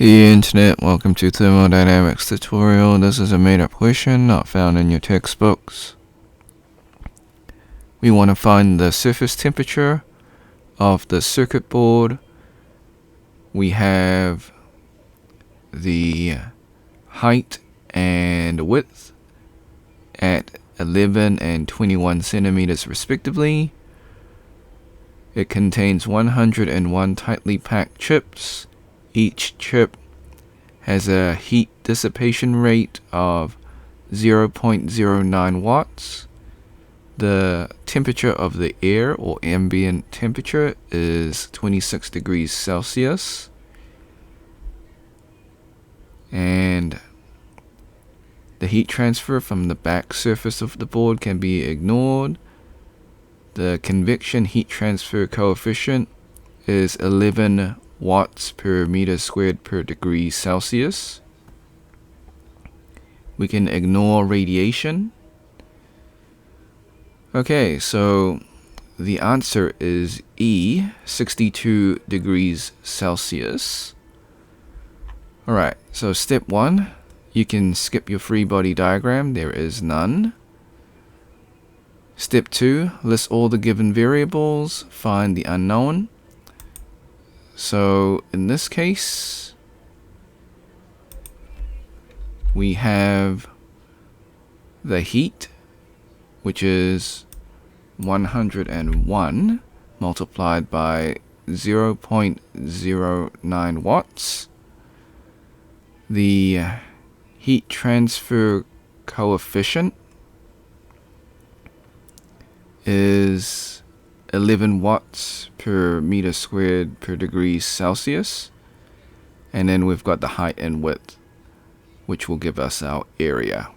Hey Internet, welcome to Thermodynamics tutorial. This is a made-up question not found in your textbooks. We want to find the surface temperature of the circuit board. We have the height and width at 11 and 21 centimeters respectively. It contains 101 tightly packed chips. Each chip has a heat dissipation rate of 0.09 watts. The temperature of the air, or ambient temperature, is 26 degrees Celsius. And the heat transfer from the back surface of the board can be ignored. The convection heat transfer coefficient is 11 watts per meter squared per degree Celsius. We can ignore radiation. Okay, so the answer is E, 62 degrees Celsius. Alright, so step 1, you can skip your free body diagram, there is none. Step 2, list all the given variables, find the unknown. So in this case, we have the heat, which is 101 multiplied by 0.09 watts. The heat transfer coefficient is 11 watts per meter squared per degree Celsius. And then we've got the height and width, which will give us our area.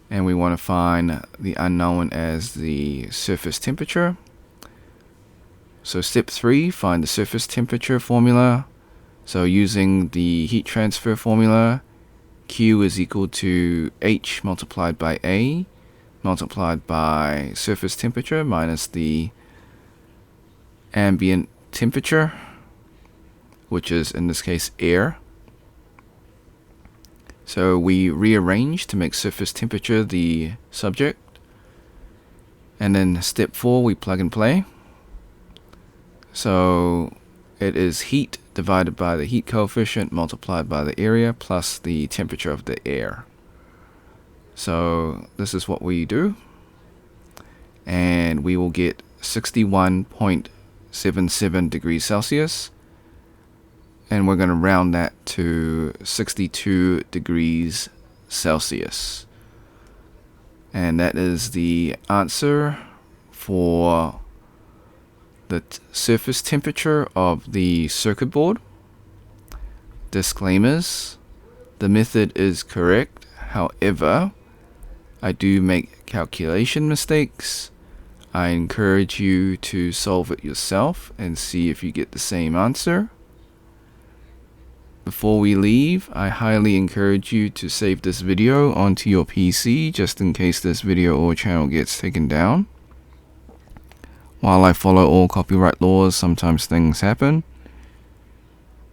And we want to find the unknown as the surface temperature. So step 3, find the surface temperature formula. So using the heat transfer formula, Q is equal to H multiplied by A multiplied by surface temperature minus the ambient temperature, which is in this case air. So we rearrange to make surface temperature the subject. And then step 4, we plug and play. So it is heat divided by the heat coefficient multiplied by the area plus the temperature of the air. So this is what we do, and we will get 61.77 degrees Celsius, and we're going to round that to 62 degrees Celsius. And that is the answer for the surface temperature of the circuit board. Disclaimers: the method is correct, however, I do make calculation mistakes. I encourage you to solve it yourself and see if you get the same answer. Before we leave, I highly encourage you to save this video onto your PC just in case this video or channel gets taken down. While I follow all copyright laws, sometimes things happen.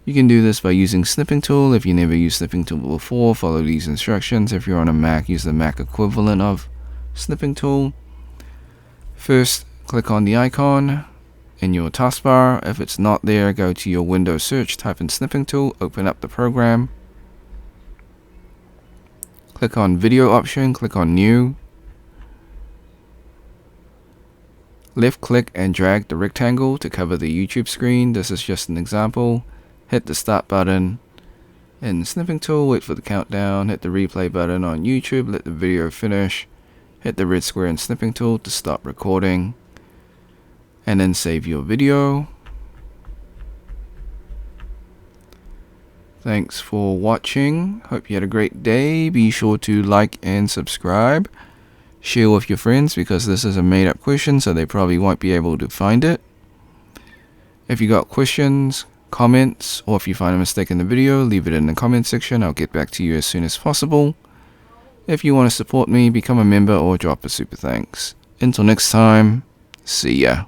You can do this by using snipping tool. If you never used snipping tool before, follow these instructions. If you're on a Mac, use the Mac equivalent of snipping tool. First, click on the icon in your taskbar. If it's not there, go to your Windows search, type in snipping tool, open up the program. Click on video option, click on new. Left click and drag the rectangle to cover the YouTube screen. This is just an example. Hit the start button in snipping tool, wait for the countdown, hit the replay button on YouTube, let the video finish, hit the red square in snipping tool to stop recording, and then save your video. Thanks for watching, hope you had a great day. Be sure to like and subscribe, share with your friends because this is a made up question so they probably won't be able to find it. If you got questions, comments, or if you find a mistake in the video, leave it in the comment section. I'll get back to you as soon as possible. If you want to support me, become a member or drop a super thanks. Until next time, see ya.